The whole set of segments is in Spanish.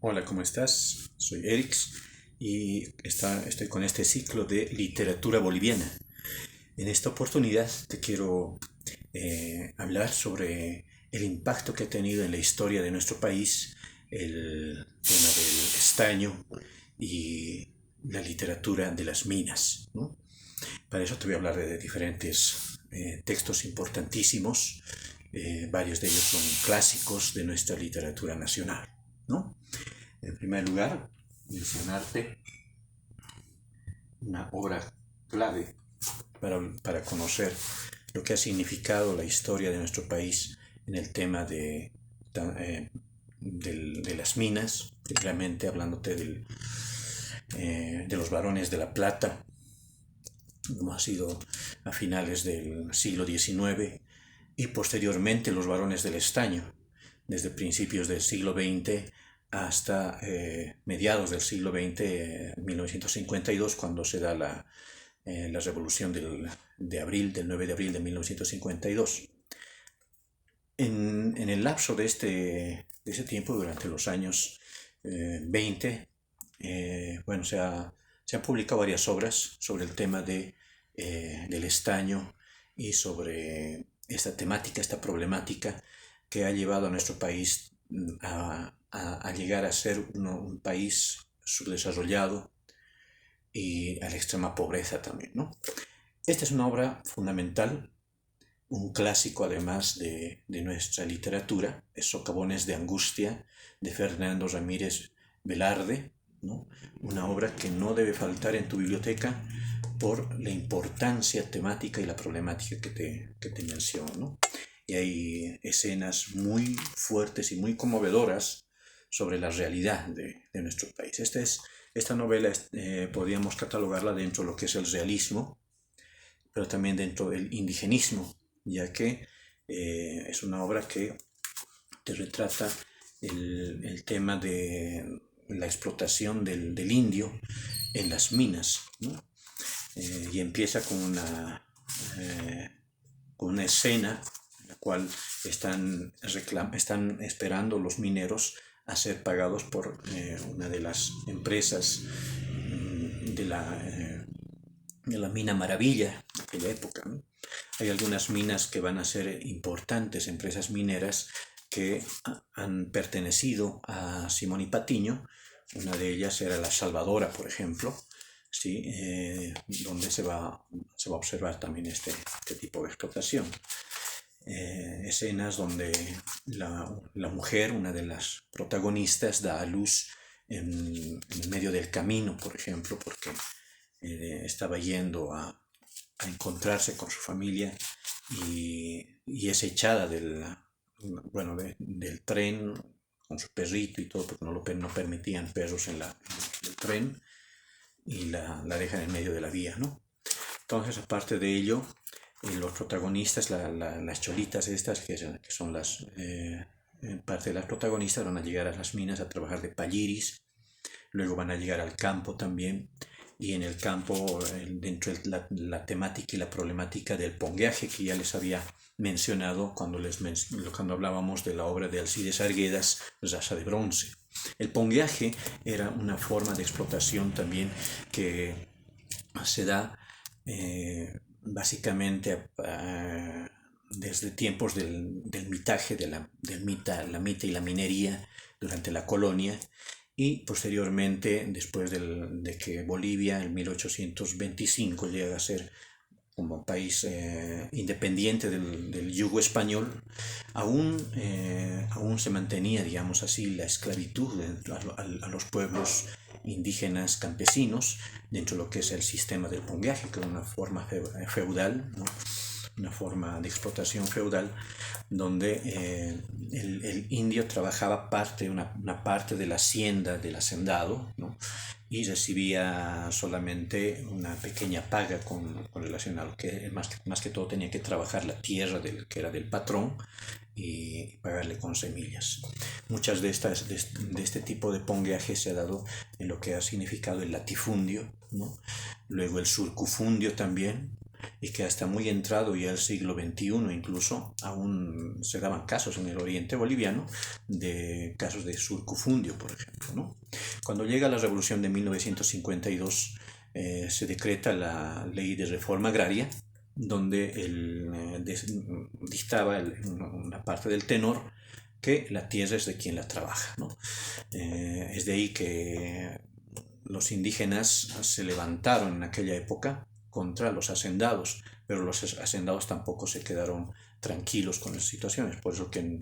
Hola, ¿cómo estás? Soy Erix y estoy con este ciclo de literatura boliviana. En esta oportunidad te quiero hablar sobre el impacto que ha tenido en la historia de nuestro país el tema del estaño y la literatura de las minas, ¿no? Para eso te voy a hablar de diferentes textos importantísimos. Varios de ellos son clásicos de nuestra literatura nacional, ¿no? En primer lugar, mencionarte una obra clave para conocer lo que ha significado la historia de nuestro país en el tema de las minas, realmente hablándote de los varones de la plata, como ha sido a finales del siglo XIX, y posteriormente los varones del estaño, desde principios del siglo XX hasta mediados del siglo XX, 1952, cuando se da la revolución del 9 de abril de 1952. En el lapso de ese tiempo, durante los años 20, bueno, se han publicado varias obras sobre el tema del estaño y sobre esta temática, esta problemática que ha llevado a nuestro país a llegar a ser un país subdesarrollado y a la extrema pobreza también, ¿no? Esta es una obra fundamental, un clásico además de nuestra literatura, es Socavones de Angustia, de Fernando Ramírez Velarde, ¿no? Una obra que no debe faltar en tu biblioteca por la importancia temática y la problemática que te menciono, ¿no? Y hay escenas muy fuertes y muy conmovedoras sobre la realidad de nuestro país. Esta novela podríamos catalogarla dentro de lo que es el realismo, pero también dentro del indigenismo, ya que es una obra que te retrata el tema de la explotación del indio en las minas, ¿no? Y empieza eh, con una escena en la cual están esperando los mineros a ser pagados por una de las empresas de la mina Maravilla de aquella época, ¿no? Hay algunas minas que van a ser importantes, empresas mineras que han pertenecido a Simón y Patiño. Una de ellas era la Salvadora, por ejemplo, ¿sí? Donde se va a observar también este tipo de explotación. Escenas donde la mujer, una de las protagonistas, da a luz en medio del camino, por ejemplo, porque estaba yendo a encontrarse con su familia y es echada del tren con su perrito y todo, porque no permitían perros en el tren, y la dejan en medio de la vía, ¿no? Entonces, aparte de ello, los protagonistas, las cholitas estas, que son parte de las protagonistas, van a llegar a las minas a trabajar de palliris, luego van a llegar al campo también, y en el campo, dentro de la temática y la problemática del pongueaje, que ya les había mencionado cuando hablábamos de la obra de Alcides Arguedas, Raza de Bronce. El pongueaje era una forma de explotación también que se da básicamente desde tiempos del mitaje, la mita y la minería durante la colonia, y posteriormente, después de que Bolivia en 1825 llega a ser como país independiente del yugo español, aún se mantenía, digamos así, la esclavitud a los pueblos indígenas campesinos dentro de lo que es el sistema del pongueaje, que era una forma feudal, ¿no? Una forma de explotación feudal, donde el indio trabajaba una parte de la hacienda del hacendado, ¿no? Y recibía solamente una pequeña paga con relación a lo que más que todo tenía que trabajar la tierra que era del patrón, y pagarle con semillas. Muchas de este tipo de pongueaje se ha dado en lo que ha significado el latifundio, ¿no? Luego el surcufundio también, y que hasta muy entrado ya el siglo XXI incluso aún se daban casos en el oriente boliviano de casos de surcufundio, por ejemplo, ¿no? Cuando llega la revolución de 1952, se decreta la ley de reforma agraria, donde dictaba una parte del tenor que la tierra es de quien la trabaja, ¿no? Es de ahí que los indígenas se levantaron en aquella época contra los hacendados, pero los hacendados tampoco se quedaron tranquilos con las situaciones, por eso que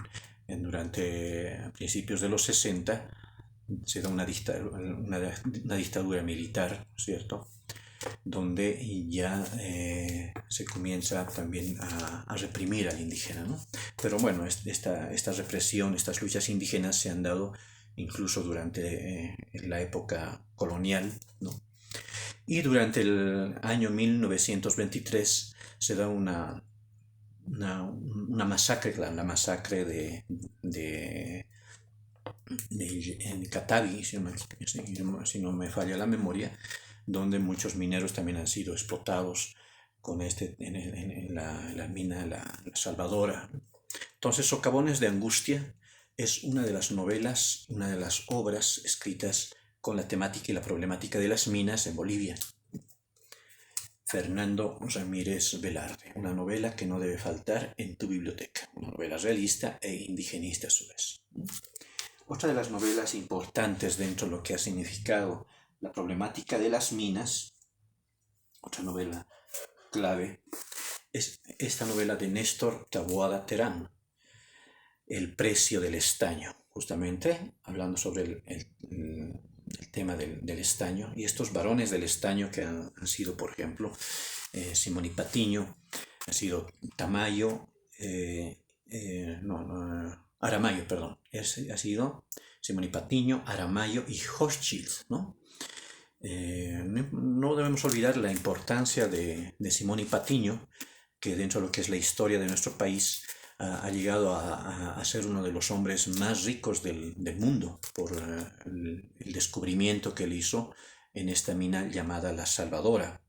durante principios de los 60 se da una dictadura militar, ¿cierto? Donde ya se comienza también a reprimir al indígena, ¿no? Pero bueno, esta represión, estas luchas indígenas se han dado incluso durante la época colonial, ¿no? Y durante el año 1923 se da una masacre, la masacre en Catavi, si no me falla la memoria, donde muchos mineros también han sido explotados en la mina La Salvadora. Entonces, Socavones de Angustia es una de las novelas, una de las obras escritas con la temática y la problemática de las minas en Bolivia. Fernando Ramírez Velarde, una novela que no debe faltar en tu biblioteca, una novela realista e indigenista a su vez. Otra de las novelas importantes dentro de lo que ha significado la problemática de las minas, otra novela clave, es esta novela de Néstor Taboada Terán, El precio del estaño, justamente hablando sobre el tema del estaño y estos varones del estaño que han sido, por ejemplo, Simón y Patiño, ha sido Tamayo, Aramayo, perdón, ha sido Simón y Patiño, Aramayo y Hochschild, ¿no? No debemos olvidar la importancia de Simón y Patiño, que dentro de lo que es la historia de nuestro país ha llegado a ser uno de los hombres más ricos del mundo por el descubrimiento que él hizo en esta mina llamada La Salvadora,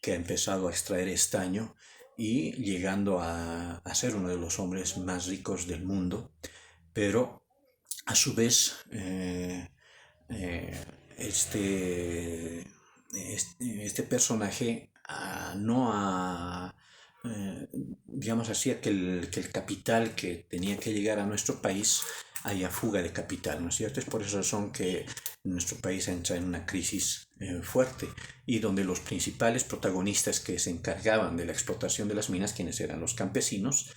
que ha empezado a extraer estaño y llegando a ser uno de los hombres más ricos del mundo, pero a su vez este personaje no ha, digamos así, que el capital que tenía que llegar a nuestro país haya fuga de capital, ¿no es cierto? Es por esa razón que nuestro país entra en una crisis fuerte y donde los principales protagonistas que se encargaban de la explotación de las minas, quienes eran los campesinos,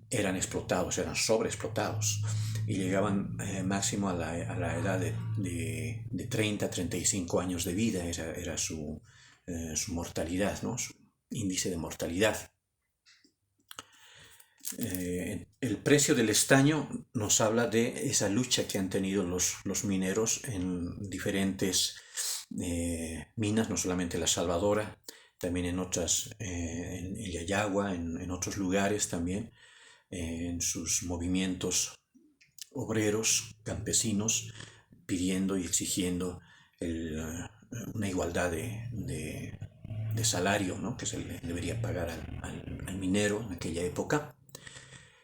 eran explotados, eran sobreexplotados y llegaban máximo a la edad de 30, 35 años de vida, era su mortalidad, ¿no? Su índice de mortalidad. El precio del estaño nos habla de esa lucha que han tenido los mineros en diferentes minas, no solamente La Salvadora, también en otras, en Yayagua, en otros lugares también, en sus movimientos obreros, campesinos, pidiendo y exigiendo una igualdad de salario, ¿no? Que se le debería pagar al minero en aquella época.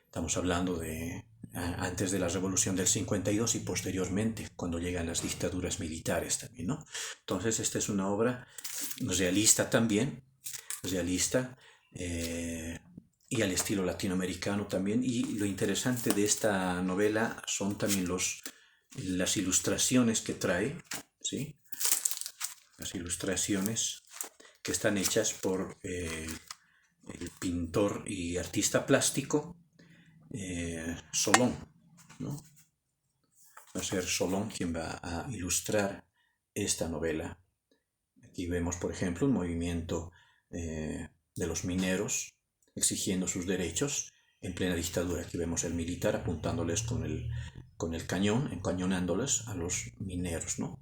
Estamos hablando de antes de la Revolución del 52 y posteriormente, cuando llegan las dictaduras militares también, ¿no? Entonces, esta es una obra realista también, realista, y al estilo latinoamericano también. Y lo interesante de esta novela son también las ilustraciones que trae, ¿sí? Las ilustraciones que están hechas por el pintor y artista plástico Solón, ¿no? Va a ser Solón quien va a ilustrar esta novela. Aquí vemos, por ejemplo, un movimiento de los mineros exigiendo sus derechos en plena dictadura. Aquí vemos el militar apuntándoles con el cañón, encañonándoles a los mineros, ¿no?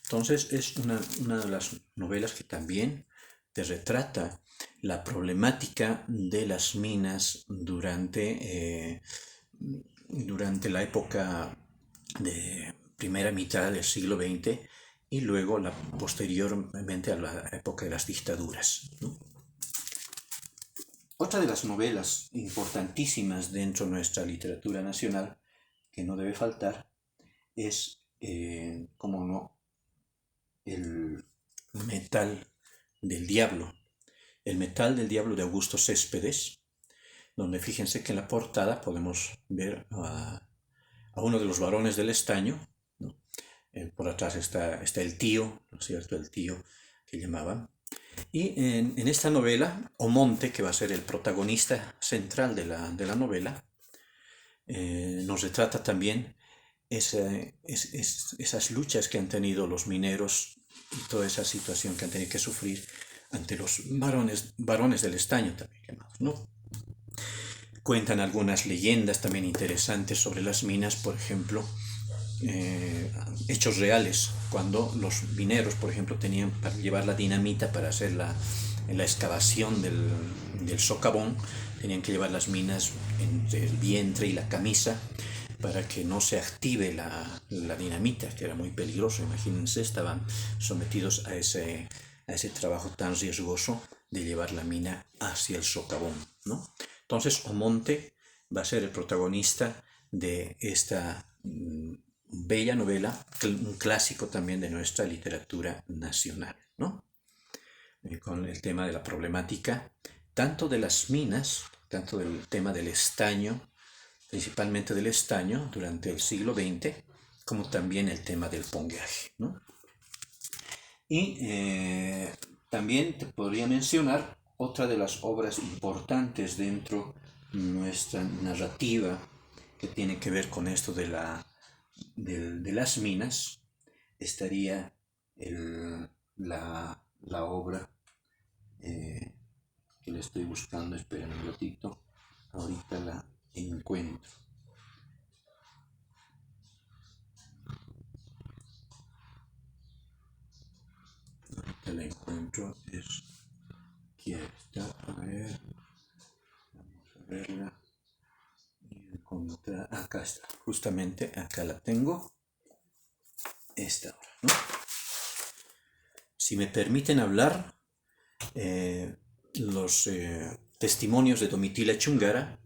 Entonces es una de las novelas que también te retrata la problemática de las minas durante la época de primera mitad del siglo XX y luego posteriormente a la época de las dictaduras, ¿no? Otra de las novelas importantísimas dentro de nuestra literatura nacional, que no debe faltar, es, como no, el Metal del Diablo. El Metal del Diablo de Augusto Céspedes, donde fíjense que en la portada podemos ver a uno de los varones del estaño, ¿no? Por atrás está el tío, ¿no es cierto? El tío que llamaban. Y en esta novela, Omonte, que va a ser el protagonista central de la novela, nos retrata también esas luchas que han tenido los mineros y toda esa situación que han tenido que sufrir ante los varones del estaño también llamados, ¿no? Cuentan algunas leyendas también interesantes sobre las minas, por ejemplo, hechos reales, cuando los mineros, por ejemplo, tenían para llevar la dinamita para hacer la excavación del socavón, tenían que llevar las minas entre el vientre y la camisa para que no se active la dinamita, que era muy peligroso. Imagínense, estaban sometidos a ese trabajo tan riesgoso de llevar la mina hacia el socavón, ¿no? Entonces, Omonte va a ser el protagonista de esta bella novela, un clásico también de nuestra literatura nacional, ¿no? Con el tema de la problemática, tanto de las minas, tanto del tema del estaño, principalmente del estaño durante el siglo XX, como también el tema del pongueaje, ¿no? Y también te podría mencionar otra de las obras importantes dentro de nuestra narrativa que tiene que ver con esto de las minas, estaría la obra que la estoy buscando, esperen un ratito, ahorita la encuentro. Ahorita la encuentro, aquí está, a ver, vamos a verla y encontrar, acá está, justamente acá la tengo, esta obra, ¿no? Si me permiten hablar, los testimonios de Domitila Chungara,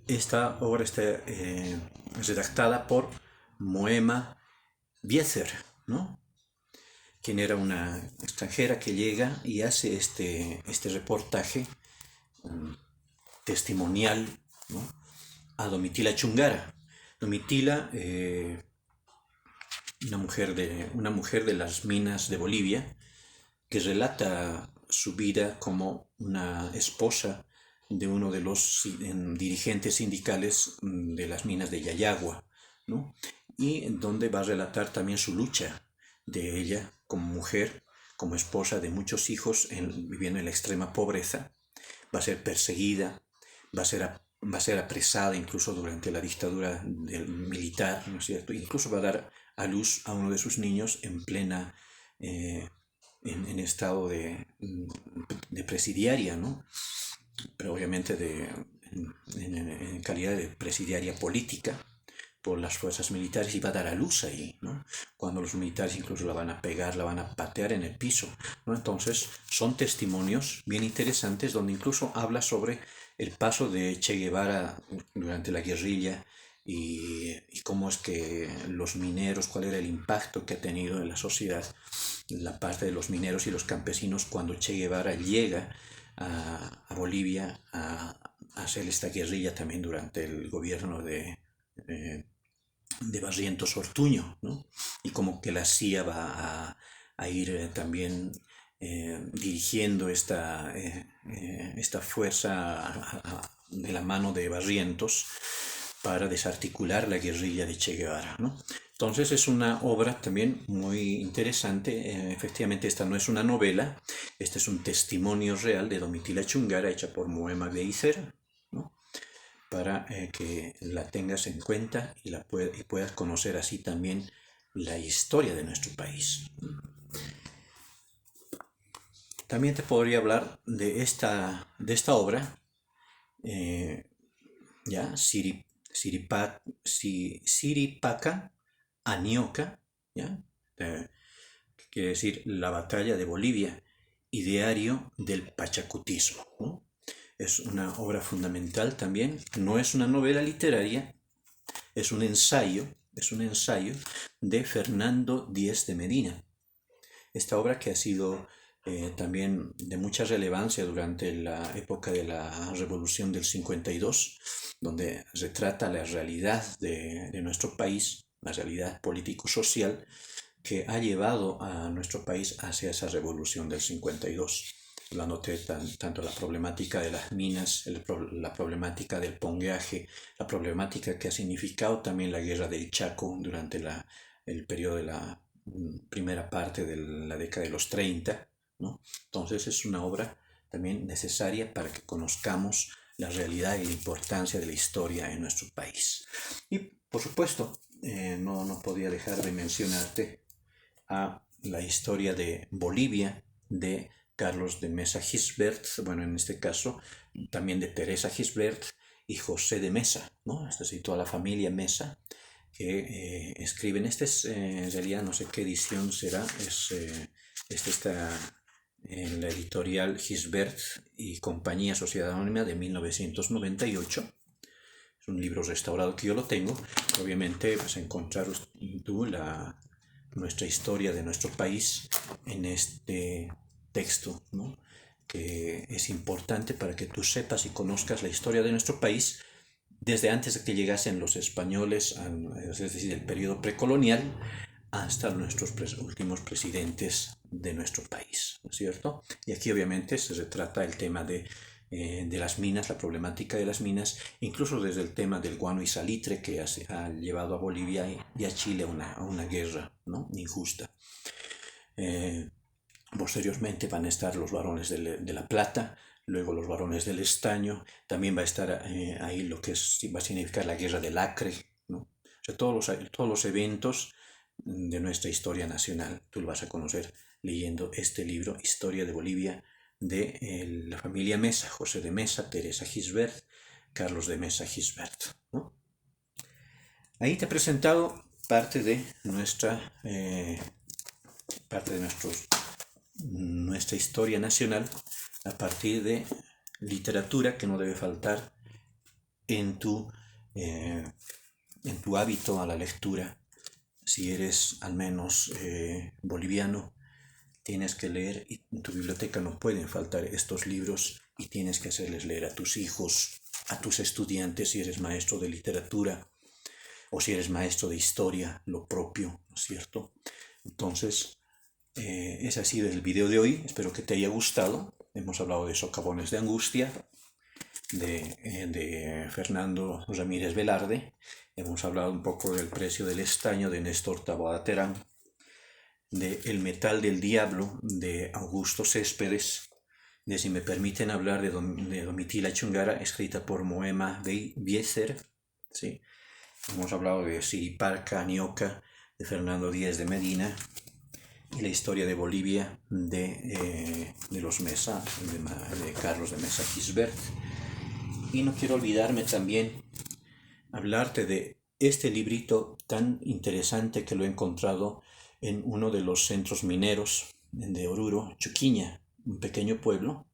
esta obra está redactada por Moema Bieser, ¿no? Quien era una extranjera que llega y hace este reportaje testimonial, ¿no? A Domitila Chungara. Domitila, una mujer de las minas de Bolivia, que relata su vida como una esposa de uno de los dirigentes sindicales de las minas de Yayagua, ¿no? Y donde va a relatar también su lucha de ella como mujer, como esposa de muchos hijos, viviendo en la extrema pobreza. Va a ser perseguida, va a ser apresada incluso durante la dictadura del militar, ¿no es cierto? Incluso va a dar a luz a uno de sus niños en plena en estado de presidiaria, ¿no? Pero obviamente en calidad de presidiaria política por las fuerzas militares, y va a dar a luz ahí, ¿no? Cuando los militares incluso la van a pegar, la van a patear en el piso, ¿no? Entonces son testimonios bien interesantes donde incluso habla sobre el paso de Che Guevara durante la guerrilla y cómo es que los mineros, cuál era el impacto que ha tenido en la sociedad la parte de los mineros y los campesinos cuando Che Guevara llega a Bolivia a hacer esta guerrilla también durante el gobierno de Barrientos Ortuño, ¿no? Y como que la CIA va a ir también dirigiendo esta fuerza de la mano de Barrientos para desarticular la guerrilla de Che Guevara, ¿no? Entonces es una obra también muy interesante. Efectivamente, esta no es una novela, este es un testimonio real de Domitila Chungara hecha por Moema Beizer, ¿no? Para que la tengas en cuenta y puedas conocer así también la historia de nuestro país. También te podría hablar de esta obra, ya, Siripaca Anioca, ¿ya? Que quiere decir la batalla de Bolivia, ideario del pachacutismo, ¿no? Es una obra fundamental también. No es una novela literaria, es un ensayo de Fernando Díez de Medina. Esta obra que ha sido también de mucha relevancia durante la época de la Revolución del 52, donde retrata la realidad de nuestro país, la realidad político-social que ha llevado a nuestro país hacia esa revolución del 52. Hablando tanto la problemática de las minas, la problemática del pongueaje, la problemática que ha significado también la guerra del Chaco durante el periodo de la primera parte de la década de los 30, ¿no? Entonces es una obra también necesaria para que conozcamos la realidad y la importancia de la historia en nuestro país. Y por supuesto, no podía dejar de mencionarte a la historia de Bolivia de Carlos de Mesa Gisbert, bueno, en este caso también de Teresa Gisbert y José de Mesa, ¿no? Es decir, toda la familia Mesa que escriben. Este es, en realidad no sé qué edición será, este está en la editorial Gisbert y Compañía Sociedad Anónima de 1998. Es un libro restaurado que yo lo tengo. Obviamente vas a encontrar tú nuestra historia de nuestro país en este texto, ¿no? Que es importante para que tú sepas y conozcas la historia de nuestro país desde antes de que llegasen los españoles, es decir, el periodo precolonial, hasta nuestros últimos presidentes de nuestro país, ¿no es cierto? Y aquí obviamente se retrata el tema de las minas, la problemática de las minas, incluso desde el tema del guano y salitre que ha llevado a Bolivia y a Chile a una guerra, ¿no? Injusta. Posteriormente van a estar los varones de La Plata, luego los varones del Estaño, también va a estar ahí lo que va a significar la guerra del Acre, ¿no? O sea, todos los eventos de nuestra historia nacional, tú lo vas a conocer leyendo este libro, Historia de Bolivia, de la familia Mesa, José de Mesa, Teresa Gisbert, Carlos de Mesa Gisbert, ¿no? Ahí te he presentado parte de nuestra historia nacional a partir de literatura que no debe faltar en tu, en tu hábito a la lectura. Si eres al menos boliviano, tienes que leer, y en tu biblioteca no pueden faltar estos libros y tienes que hacerles leer a tus hijos, a tus estudiantes, si eres maestro de literatura o si eres maestro de historia, lo propio, ¿no es cierto? Entonces, ese ha sido el video de hoy, espero que te haya gustado. Hemos hablado de Socavones de Angustia, de Fernando Ramírez Velarde, hemos hablado un poco del Precio del Estaño de Néstor Taboada Terán, de El Metal del Diablo de Augusto Céspedes, de Si me permiten hablar de Domitila Chungara, escrita por Moema Bieser, ¿sí? Hemos hablado de Siriparca Anioca de Fernando Díez de Medina, y la historia de Bolivia de los Mesa, de Carlos de Mesa Gisbert. Y no quiero olvidarme también hablarte de este librito tan interesante que lo he encontrado en uno de los centros mineros de Oruro, Chuquiña, un pequeño pueblo.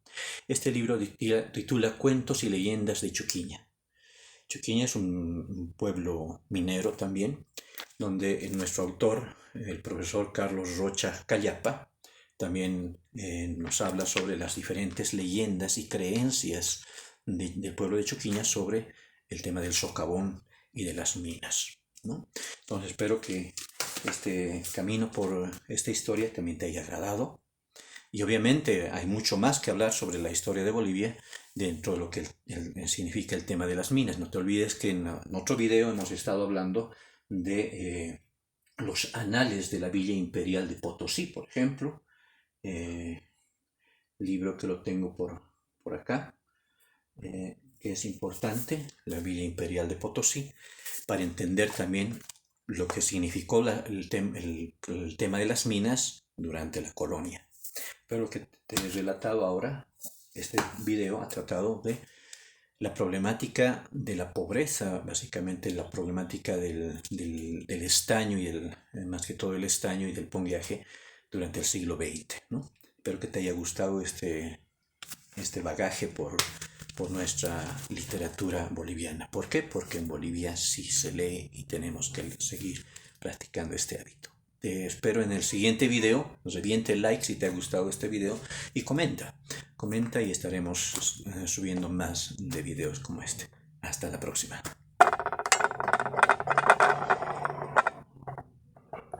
Este libro titula Cuentos y leyendas de Chuquiña. Chuquiña es un pueblo minero también, donde nuestro autor, el profesor Carlos Rocha Callapa, también nos habla sobre las diferentes leyendas y creencias del pueblo de Chuquiña sobre el tema del socavón y de las minas, ¿no? Entonces espero que este camino por esta historia también te haya agradado. Y obviamente hay mucho más que hablar sobre la historia de Bolivia dentro de lo que significa el tema de las minas. No te olvides que en otro video hemos estado hablando de los anales de la Villa Imperial de Potosí, por ejemplo. Libro que lo tengo por acá, que es importante, la Villa Imperial de Potosí, para entender también lo que significó el tema de las minas durante la colonia. Pero lo que te he relatado ahora, este video ha tratado de la problemática de la pobreza, básicamente la problemática del estaño y más que todo el estaño y del pongueaje durante el siglo XX, ¿no? Espero que te haya gustado este bagaje por por nuestra literatura boliviana. ¿Por qué? Porque en Bolivia sí se lee y tenemos que seguir practicando este hábito. Te espero en el siguiente video. Reviente el like si te ha gustado este video y comenta. Comenta y estaremos subiendo más de videos como este. Hasta la próxima.